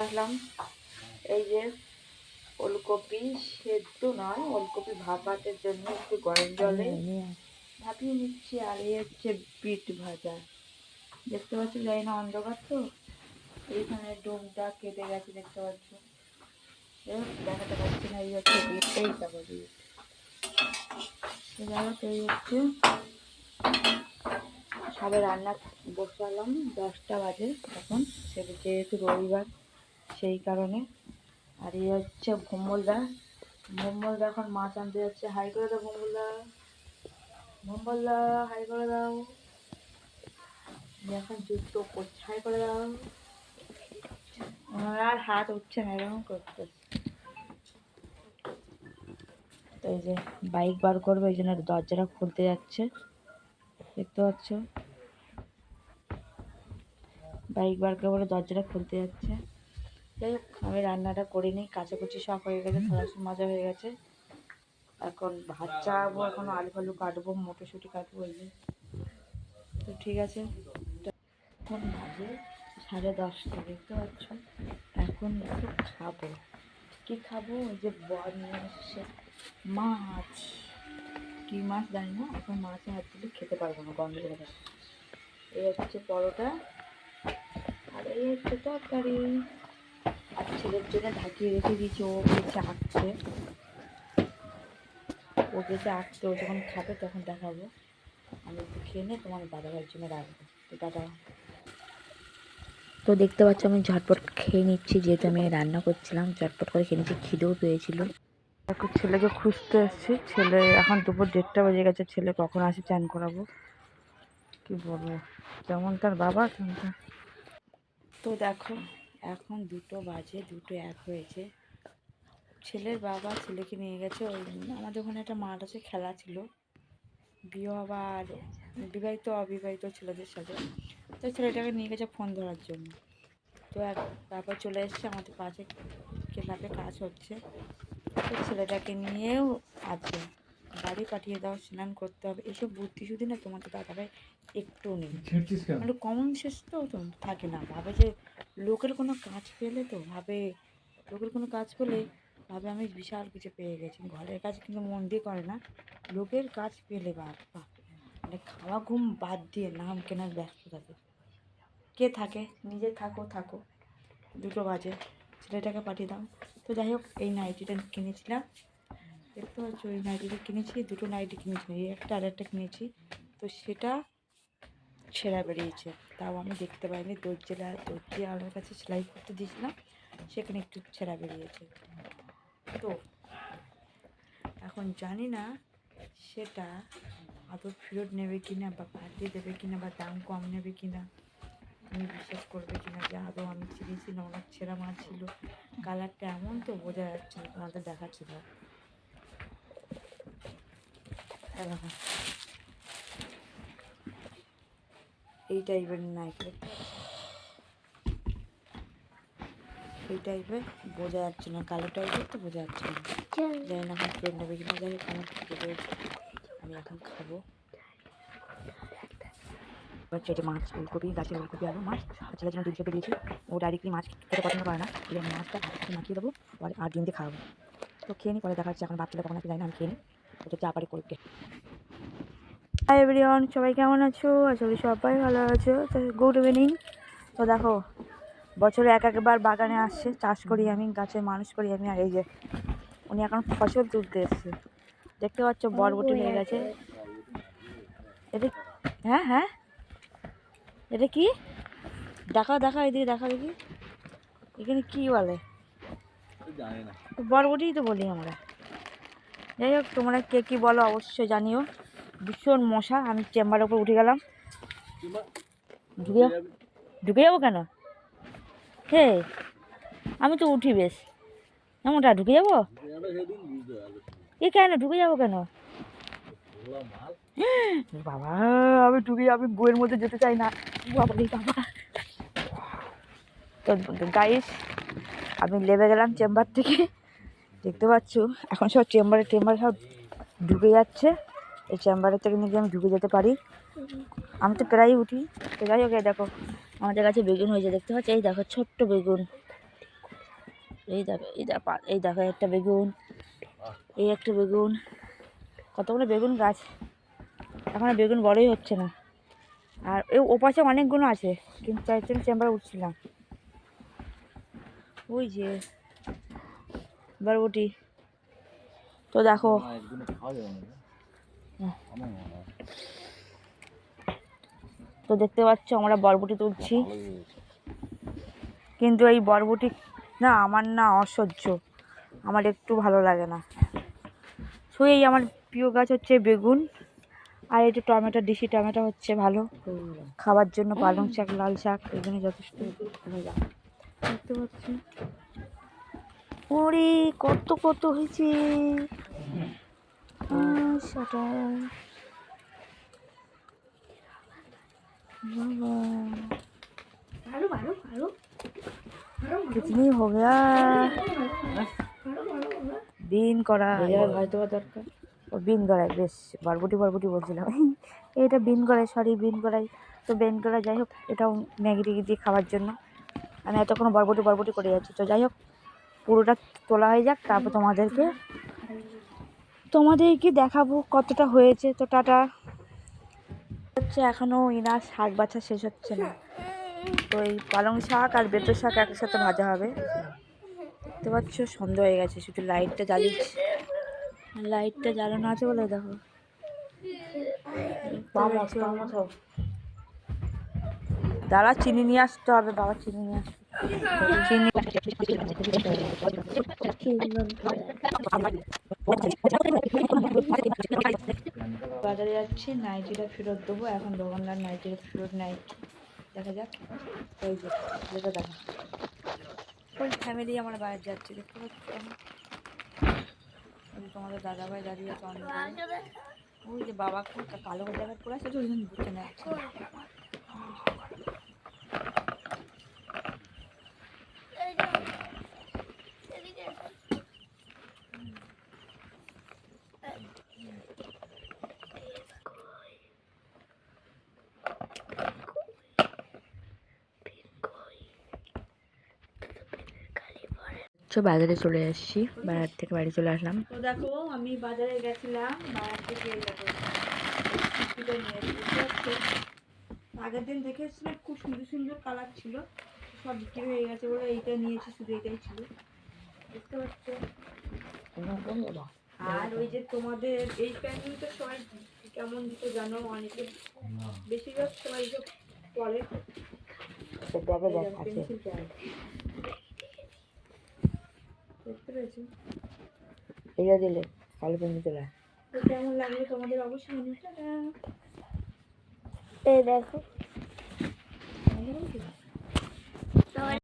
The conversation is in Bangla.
আসলাম এই যে ওলকপি সেদ্ধ নয়, ওলকপি ভাপাতের জন্য একটু গরম জলে ভাপিয়ে নিচ্ছি। আর এই হচ্ছে বিট ভাজা, দেখতে পাচ্ছি, জানি না অন্ধকার তো এইখানে ডোমটা কেটে গেছে, দেখতে পাচ্ছ, দেখাতে পাচ্ছি না। এই হচ্ছে বিট, এই যাবো বিট। যাই হোক, এই হচ্ছে সবে রান্না বসালাম, 10টা বাজে এখন, সেটা যেহেতু রবিবার সেই কারণে। আর এই হচ্ছে ভোম্বলদা, ভোম্বলদা এখন মাছ আনতে যাচ্ছে। হাই করে দাও ভোম্বলদা, ভোম্বলদা হাই করে দাও। এখন জুতো করছে, হাই করে দাও। ওনার আর হাত উঠছে না, এরকম করতে। তো এই যে বাইক বার করবে, এই জন্য দরজাটা খুলতে যাচ্ছে, দেখতে পাচ্ছ, বাইক বার করে বলে দরজাটা খুলতে যাচ্ছে। যাই হোক, আমি রান্নাটা করে নিই, কাচাকুচি সব হয়ে গেছে, থালাসুন মাজা হয়ে গেছে। এখন ভাত চাড়াবো, এখন আলু ফালু কাটবো, মটরশুঁটি কাটবো, এই যে। তো ঠিক আছে, এখন বাজে 10:30, দেখতে পাচ্ছ। এখন একটু খাবো, কি খাবো, ওই যে বর নিয়ে এসছে মাছ, কি মাছ জানি না, এখন মাছে হাত দিলে খেতে পারবো না, গন্ধ করে যাবে। এই হচ্ছে পরোটা, আর এই হচ্ছে তরকারি। আর ছেলের জন্য ঢাকিয়ে রেখে দিয়েছি, ও গেছে আঁকতে, ও গেছে আঁকতে, ও যখন খাবে তখন দেখাবো। আমি একটু খেয়ে নিয়ে তোমার দাদাভাইয়ের জন্য রাখবো। তো দাদা, তো দেখতে পাচ্ছ আমি ঝটপট খেয়ে নিচ্ছি, যেহেতু আমি রান্না করছিলাম, ঝটপট করে খেয়ে নিচ্ছি, খিদেও পেয়েছিল। এখন ছেলেকে খুঁজতে এসেছি, ছেলে এখন দুপুর 1:30 বেজে গেছে, ছেলে কখন আসে চান করাবো, কি বলবো, যেমন তার বাবা তেমন তার। তো দেখো, এখন 2টো বাজে, 2:01 হয়েছে। ছেলের বাবা ছেলেকে নিয়ে গেছে ওই আমাদের ওখানে একটা মাঠ আছে, খেলা ছিল, বিয়ে আবার বিবাহিত অবিবাহিত ছেলেদের সাথে। তো ছেলেটাকে নিয়ে গেছে ফোন ধরার জন্য। তো তারপর চলে এসছে, আমাদের পাশে ক্লাবে কাজ হচ্ছে, তো ছেলেটাকে নিয়েও আছে, বাড়ি পাঠিয়ে দাও, স্নান করতে হবে, এসব বুদ্ধি শুদ্ধি না তোমাদের দাদাভাই একটু নেই, মানে কমন সেন্স তো থাকে না। ভাবে যে লোকের কোনো কাজ পেলে, তো ভাবে লোকের কোনো কাজ পেলে ভাবে আমি বিশাল কিছু পেয়ে গেছি, ঘরের কাজ কিন্তু মন দিয়ে করে না, লোকের কাজ পেলে বাবা, মানে খাওয়া ঘুম বাদ দিয়ে নাম কেনার ব্যস্ত থাকে। কে থাকে, নিজে থাকো থাকো, 2টো বাজে, ছেলেটাকে পাঠিয়ে দাও। তো যাই হোক, এই নাইটিটা কিনেছিলাম, দেখতে পাচ্ছ, এই নাইটিটা কিনেছি, 2টো নাইটি কিনেছি, এই একটা আর একটা কিনেছি। তো সেটা ছেঁড়া বেরিয়েছে, তাও আমি দেখতে পাইনি, দর্জি আলোর কাছে সেলাই করতে দিয়েছিলাম, সেখানে একটু ছেঁড়া বেরিয়েছে। তো এখন জানি না সেটা আদৌ ফেরত নেবে কিনা, বা পাঠিয়ে দেবে কিনা, বা দাম কম নেবে কিনা, তুমি বিশ্বাস করবে কিনা যে আদৌ আমি ছিঁড়েছি না ওনার ছেঁড়া মাছ ছিল। কালারটা এমন তো বোঝা যাচ্ছে না, তোমাদের দেখাচ্ছিল এই টাইপের নাইটি, এই টাইপের বোঝা যাচ্ছে না, কালো টাইপের তো বোঝা যাচ্ছে না, জানি না এখন ফেরত নেবে কিনা। যাই হোক, আমার খেতে পেয়েছে, আমি এখন খাবো। হচ্ছে এটা মাছ, ফুলকপি, গাছের ফুলকপি, আলু, মাছ, আর ছেলের জন্য ডিম সেদ্ধ দিয়েছি, ও ডাইরেক্টলি মাছ খেতে পছন্দ করে না, এই জন্য মাছটা হাতে মাখিয়ে দেবো আর ডিম দিয়ে খাওয়াবো। তো খেয়ে নিই, পরে দেখা হচ্ছে, এখন ভাত খেলে কখন আছে জানি না, আমি খেয়ে নিই, ওটা চা পারে করবে। হাই এভরিওয়ান, সবাই কেমন আছো? আশা করি সবাই ভালো আছো। তো গুড ইভিনিং। তো দেখো, বছরে একবার বাগানে আসছে, চাষ করি আমি, গাছের মানুষ করি আমি, আর এই যে উনি এখন ফসল তুলতে এসছে, দেখতে পাচ্ছ, বরবটি হয়ে গেছে। এটা হ্যাঁ হ্যাঁ, এটা কি দেখাও দেখাও, এদিকে দেখাও দেখি, এখানে কি বলে, বরবটিই তো বলি আমরা। যাই হোক, তোমরা কে কী বলো অবশ্যই জানিও। ভীষণ মশা, আমি চেম্বারের উপর উঠে গেলাম, ঢুকে ঢুকে যাবো কেন, হে আমি তো উঠি বেশ, এমনটা ঢুকে যাবো, এ কেন ঢুকে যাবো কেন, বাবা আমি ঢুকে, আমি বইয়ের মধ্যে যেতে চাই না, বাবা বাবা। তো গাইস, আমি লেবে গেলাম চেম্বার থেকে, দেখতে পাচ্ছ, এখন সব চেম্বারে সব ঢুকে যাচ্ছে, এই চেম্বারের থেকে নিয়ে আমি ঢুকে যেতে পারি, আমি তো প্রায়ই উঠি। তো যাই হোক, দেখো আমাদের কাছে বেগুন হয়েছে, দেখতে পাচ্ছি, এই দেখো ছোট্ট বেগুন, এই দেখো এই দেখো একটা বেগুন, এই একটা বেগুন, কতগুলো বেগুন গাছ। এখন বেগুন বড়ই হচ্ছে না। আর এই ওপাশে অনেকগুলো আছে, কিন্তু চারজন চেম্বারে উঠছিলাম। ওই যে বরবটি। তো দেখো তো দেখতে পাচ্ছ আমরা বরবটি তুলছি, কিন্তু এই বরবটি না আমার না অসহ্য, আমার একটু ভালো লাগে না। শুধু এই আমার প্রিয় গাছ হচ্ছে বেগুন, আর একটু টমেটো, দেশি টমেটো হচ্ছে ভালো খাবার জন্য। পালং শাক, লাল শাক এগুলো যথেষ্ট। দেখতে পাচ্ছি ওরে কত কত হয়েছে সেটা कितनी हो गया বিন করা হয়তো দরকার। ও বিন করাই বেশ, বরবটি বরবটি বলছিলাম এটা বিন করাই, সরি বিন করাই। তো বিন করাই যাই হোক, এটাও ম্যাগি ট্যাগি দিয়ে খাওয়ার জন্য। আমি এতক্ষণ বরবটি বরবটি করে যাচ্ছি। তো যাই হোক, পুরোটা তোলা হয়ে যাক, তারপর তোমাদেরকে দেখাবো কতটা হয়েছে। তো টাটা। হচ্ছে এখনও ইনার শাক বাছা শেষ হচ্ছে না। তো এই পালং শাক আর বেতো শাক একসাথে ভাজা হবে। দেখতে পাচ্ছ সন্ধ্যা হয়ে গেছে, শুধু লাইটটা জ্বালানো আছে বলে দেখো। দাঁড়া, চিনি নিয়ে আসতে হবে, বাবা চিনি নিয়ে আসতে। চিনি বাজারে যাচ্ছি, নাইটিটা ফেরত দেবো। এখন দোকানদার নাইটিটা ফেরত নাইটি দেখা যাক। ওই যে যেটা দেখা, ওই ফ্যামিলি আমার বাইরে যাচ্ছে, দেখতে পাচ্ছ। তোমাদের দাদাভাই দাঁড়িয়ে আছে অন্ধকারে। ওই যে বাবা কালো জ্যাকেট পরে আছে, ওই জন্য বুঝতে না যাচ্ছে। বাজারে চলে এসেছি, বাজার থেকে বাড়ি চলে আসলাম। তো দেখো আমি বাজারে গেছিলাম, বাজার থেকে আগের দিন দেখে এসেছিলাম, খুব সুন্দর সুন্দর কালার ছিল, সব বিক্রি হয়ে গেছে বলে এইটা নিয়েছি, শুধু এটাই ছিল, দেখতে পাচ্ছ। আর ওই যে তোমাদের এই প্যান্টটা সবাই কেমন দিতে জানো, অনেকে বেশিরভাগ সবাই যে পরে পেন্সিল প্যান্ট দেখতে পেয়েছি, এটা দিলে কালো পেন্সিল তোলা। তো কেমন লাগলো তোমাদের অবশ্যই। এই দেখো।